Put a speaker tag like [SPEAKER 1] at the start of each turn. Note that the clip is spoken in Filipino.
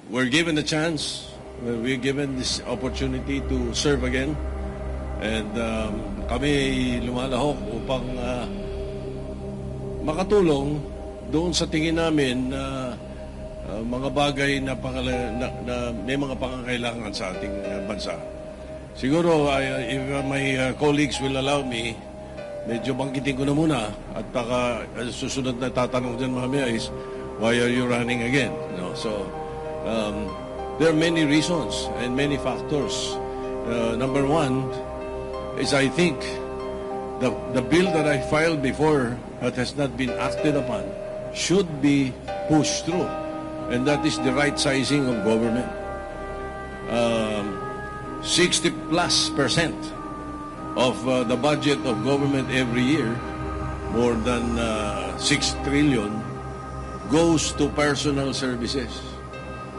[SPEAKER 1] we're given a chance. We're given this opportunity to serve again. And kami lumalahok upang makatulong doon sa tingin namin na mga bagay na may mga pangangailangan sa ating bansa. Siguro, if my colleagues will allow me, medyo banggitin ko na muna at baka susunod na tatanong dyan mamaya is, why are you running again? So, there are many reasons and many factors. Number one is I think the bill that I filed before that has not been acted upon should be pushed through. And that is the right sizing of government. 60+% of the budget of government every year, more than 6 trillion, goes to personal services.